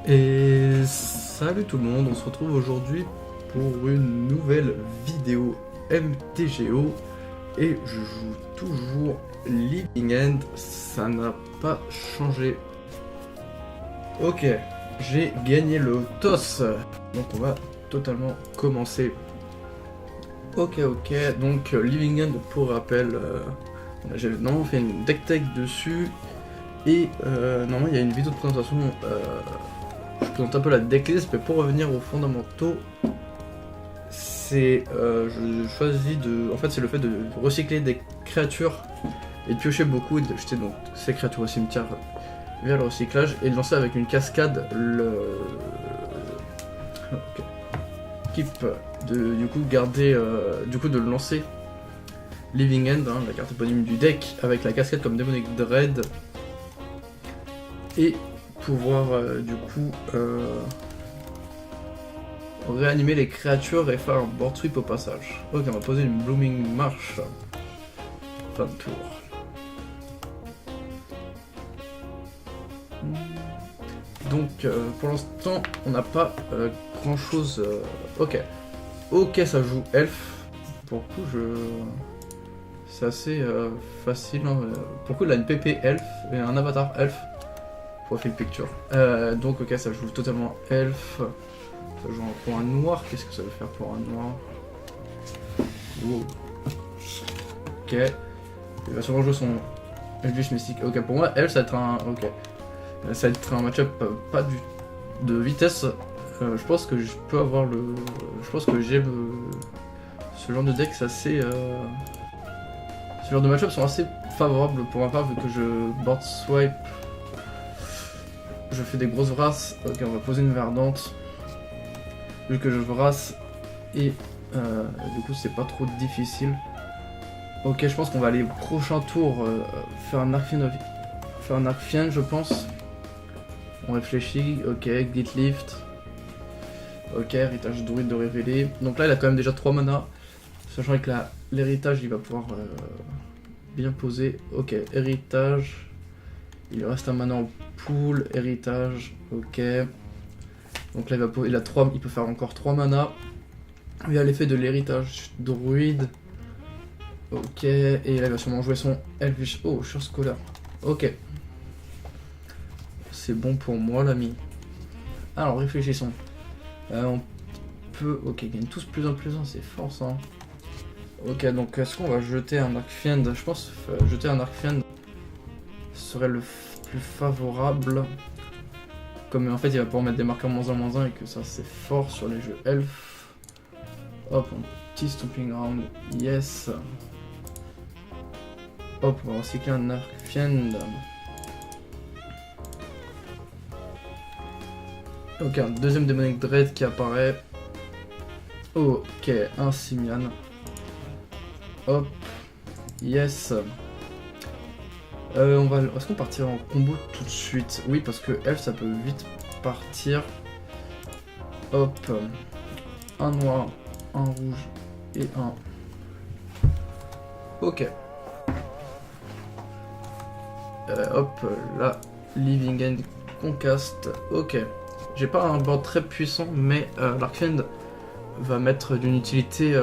Et salut tout le monde, on se retrouve aujourd'hui pour une nouvelle vidéo MTGO et je joue toujours Living End, ça n'a pas changé. Ok, j'ai gagné le toss, donc on va totalement commencer. Ok, donc Living End pour rappel, j'ai normalement fait une deck tech dessus et normalement il y a une vidéo de présentation. Je présente un peu la decklist, mais pour revenir aux fondamentaux, c'est je choisis de. En fait, c'est le fait de recycler des créatures et de piocher beaucoup et de jeter donc ces créatures au cimetière vers le recyclage et de lancer avec une cascade le. Okay. Keep de du coup garder du coup de lancer Living End, hein, la carte éponyme du deck, avec la cascade comme Demonic Dread et pouvoir du coup réanimer les créatures et faire un board sweep au passage. Ok, on va poser une Blooming Marsh. Fin de tour. Donc pour l'instant on n'a pas grand chose. Ok, ça joue Elf. Pour le coup c'est assez facile. Hein. Pour le coup il a une PP Elf et un avatar Elf. Profil picture. Donc ok, ça joue totalement Elf. Ça joue pour un noir. Qu'est-ce que ça veut faire pour un noir? Wow. Ok. Il va sûrement jouer son Eldritch Mystic. Ok, pour moi Elf ça va être un. Ok. Ça va être un match-up pas de vitesse. Je pense que je peux avoir le. Je pense que j'ai le. Ce genre de deck, c'est assez. Ce genre de match-up sont assez favorables pour ma part vu que je board swipe. Je fais des grosses brasses. Ok, on va poser une verdante. Vu que je brasse et du coup c'est pas trop difficile. Ok, je pense qu'on va aller au prochain tour faire un Arcfiend, je pense. On réfléchit. Ok, Git Lift. Ok, héritage druide de révéler. Donc là il a quand même déjà 3 mana. Sachant que l'héritage il va pouvoir bien poser. Ok, héritage. Il reste un mana en pool, héritage, ok. Donc là il peut faire encore 3 mana. Il y a l'effet de l'héritage druide. Ok, et là il va sûrement jouer son Elvish. Oh, Sure Scholar. Ok. C'est bon pour moi l'ami. Alors réfléchissons. On peut. Ok, ils gagnent tous plus 1, c'est fort ça. Ok, donc est-ce qu'on va jeter un Arcfiend? Je pense jeter un Arcfiend serait le plus favorable. Comme en fait il va pouvoir mettre des marqueurs -1/-1 et que ça c'est fort sur les jeux elf. Hop, un petit Stomping Ground, yes. Hop, on va recycler un Arcfiend. Ok, un deuxième Demonic Dread qui apparaît. Ok, un Simian. Hop, yes. Est-ce qu'on partira en combo tout de suite? Oui, parce que Elf ça peut vite partir. Hop, un noir, un rouge et un. Ok. Hop, là, Living End qu'on caste. Ok. J'ai pas un board très puissant, mais l'Arcfiend va mettre d'une utilité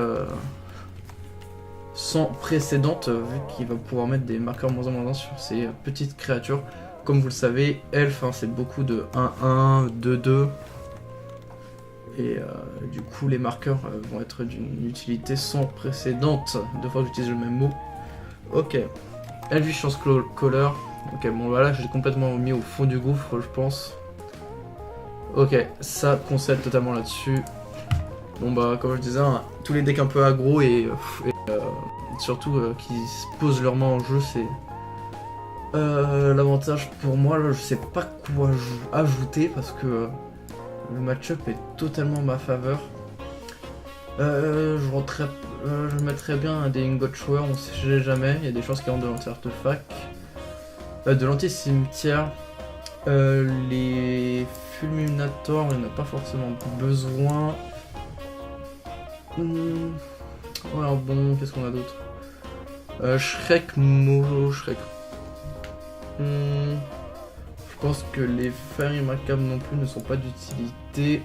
sans précédente, vu qu'il va pouvoir mettre des marqueurs -1/-1 sur ces petites créatures. Comme vous le savez, Elf, hein, c'est beaucoup de 1-1, 2-2. Et du coup, les marqueurs vont être d'une utilité sans précédente. 2 fois que j'utilise le même mot. Ok. Elvish Chance Caller. Ok, bon voilà, j'ai complètement mis au fond du gouffre, je pense. Ok, ça concède totalement là-dessus. Bon bah, comme je disais, hein, tous les decks un peu aggro et surtout qui posent leurs mains en jeu, c'est l'avantage pour moi. Là, je sais pas quoi ajouter parce que le match-up est totalement en ma faveur. Je mettrais bien des Ingot Shower, on sait jamais, il y a des chances qu'il rentre de l'anti-artefact. De l'anti-cimetière, les Fulminators, il n'y en a pas forcément besoin. Alors bon, qu'est-ce qu'on a d'autre? Shrek. Je pense que les fers immarquables non plus ne sont pas d'utilité.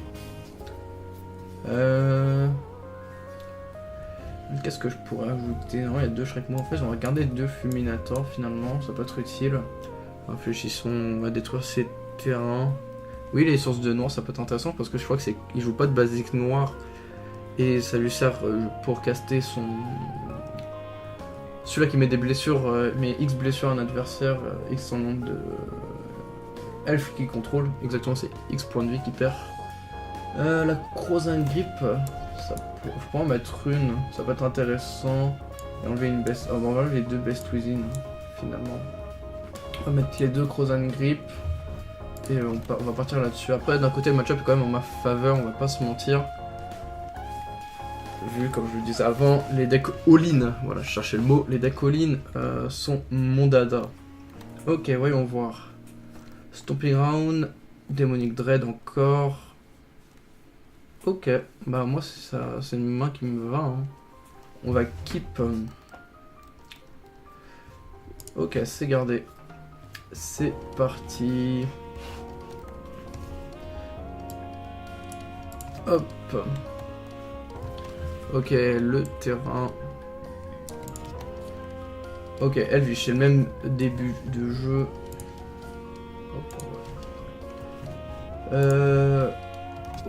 Qu'est-ce que je pourrais ajouter? Non, il y a 2 Shrek-Mots. En fait, on va garder 2 Fulminators finalement, ça peut être utile. Réfléchissons, on va détruire ces terrains. Oui, les sources de noir, ça peut être intéressant parce que je crois que c'est, il joue pas de basique noir et ça lui sert pour caster son. Celui-là qui met des blessures, met X blessures à un adversaire, X son nombre de elfes qu'il contrôle. Exactement, c'est X points de vie qu'il perd. La Crozin Grip, ça je pourrais en mettre une, ça peut être intéressant. Et enlever une best. Oh, bon, on va enlever les 2 Best Within finalement. On va mettre les 2 Crozin Grip. Et on va partir là-dessus. Après, d'un côté, le match-up est quand même en ma faveur, on va pas se mentir. Vu, comme je le disais avant, les decks all-in, voilà, je cherchais le mot, les decks all-in sont mon dada. Ok, voyons voir. Stomping Ground, Demonic Dread encore. Ok, bah moi c'est une main qui me va. Hein. On va keep. Ok, c'est gardé. C'est parti. Hop. Ok, le terrain. Ok, Elvish, c'est le même début de jeu.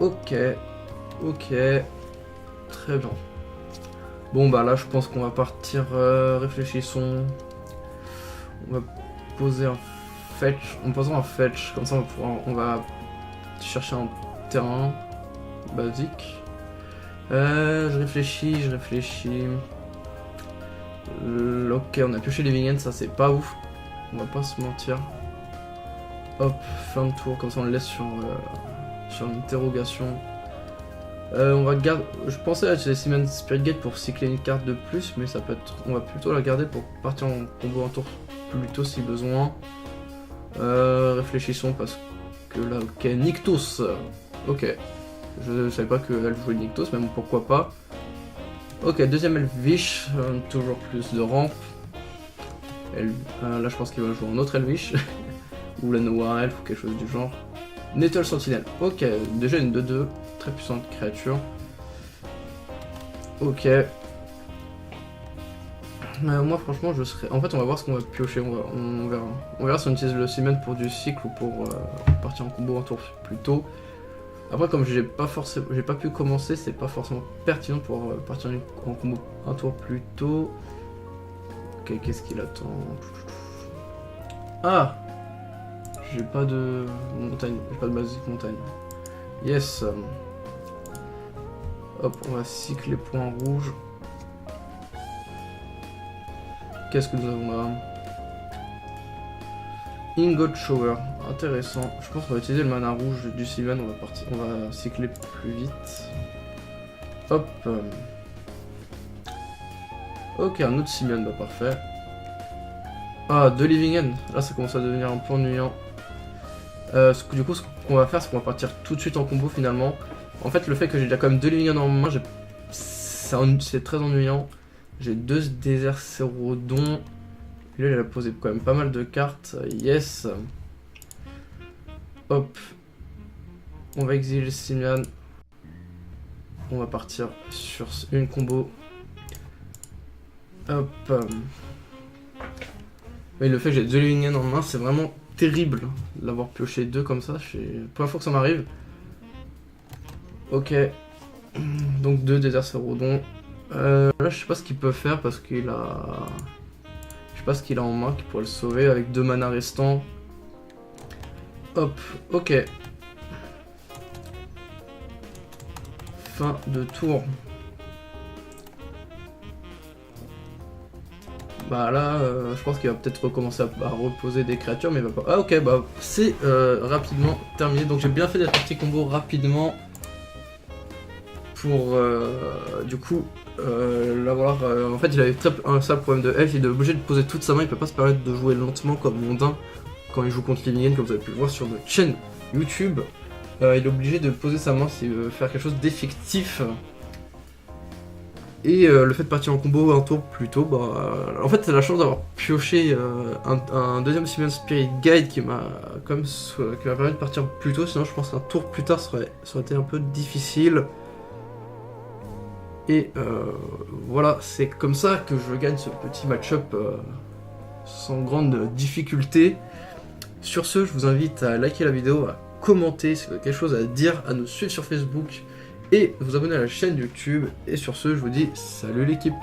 Ok. Ok. Très bien. Bon bah là je pense qu'on va partir. Réfléchissons. On va poser un fetch. En posant un fetch, comme ça on va chercher un terrain basique. Je réfléchis. Ok, on a pioché les vignettes, ça c'est pas ouf. On va pas se mentir. Hop, fin de tour, comme ça on le laisse sur l'interrogation. On va garder. Je pensais à utiliser Simon Spirit Gate pour cycler une carte de plus, mais ça peut être. On va plutôt la garder pour partir en combo un tour plus tôt si besoin. Réfléchissons parce que là, ok, Nykthos. Ok. Je savais pas qu'elle jouait Nykthos, mais bon, pourquoi pas. Ok, deuxième Elvish, toujours plus de rampe. Là, je pense qu'il va jouer un autre Elvish. Ou la Noir Elf ou quelque chose du genre. Nettle Sentinelle. Ok, déjà une 2-2. Très puissante créature. Ok. Moi, franchement, je serais. En fait, on va voir ce qu'on va piocher. On verra. On verra si on utilise le Cement pour du cycle ou pour partir en combo un tour plus tôt. Après, comme j'ai pas pu commencer, c'est pas forcément pertinent pour partir en combo un tour plus tôt. Ok, qu'est-ce qu'il attend? Ah! J'ai pas de montagne, j'ai pas de basique montagne. Yes. Hop, on va cycler les points rouges. Qu'est-ce que nous avons là? Ingot Shower, intéressant. Je pense qu'on va utiliser le mana rouge du Sylvan, on va cycler plus vite. Hop. Ok, un autre Sylvan, bah parfait. Ah, 2 Living End, là ça commence à devenir un peu ennuyant. Du coup, ce qu'on va faire, c'est qu'on va partir tout de suite en combo finalement. En fait, le fait que j'ai déjà quand même 2 Living End en main, c'est très ennuyant. J'ai 2 déserts Cérodon. Et là, il a posé quand même pas mal de cartes. Yes. Hop. On va exiler Simian. On va partir sur une combo. Hop. Mais le fait que j'ai 2 Living End en main, c'est vraiment terrible d'avoir pioché 2 comme ça. C'est la première fois que ça m'arrive. Ok. Donc 2 déserts Cérodon. Là, je sais pas ce qu'il peut faire parce qu'il a. Je sais pas ce qu'il a en main qui pourrait le sauver avec 2 mana restants. Hop, ok. Fin de tour. Bah là, je pense qu'il va peut-être recommencer à reposer des créatures, mais il va pas. Ah ok, bah c'est rapidement terminé. Donc j'ai bien fait d'être parti combo rapidement pour du coup l'avoir. En fait, il avait un sale problème de health, il est obligé de poser toute sa main, il peut pas se permettre de jouer lentement comme Mondain quand il joue contre Living End, comme vous avez pu le voir sur notre chaîne YouTube. Il est obligé de poser sa main s'il veut faire quelque chose d'effectif. Et le fait de partir en combo un tour plus tôt, en fait, c'est la chance d'avoir pioché un deuxième Simian Spirit Guide qui m'a permis de partir plus tôt, sinon je pense qu'un tour plus tard ça aurait été un peu difficile. Et voilà, c'est comme ça que je gagne ce petit match-up sans grande difficulté. Sur ce, je vous invite à liker la vidéo, à commenter si vous avez quelque chose à dire, à nous suivre sur Facebook et vous abonner à la chaîne YouTube. Et sur ce, je vous dis salut l'équipe.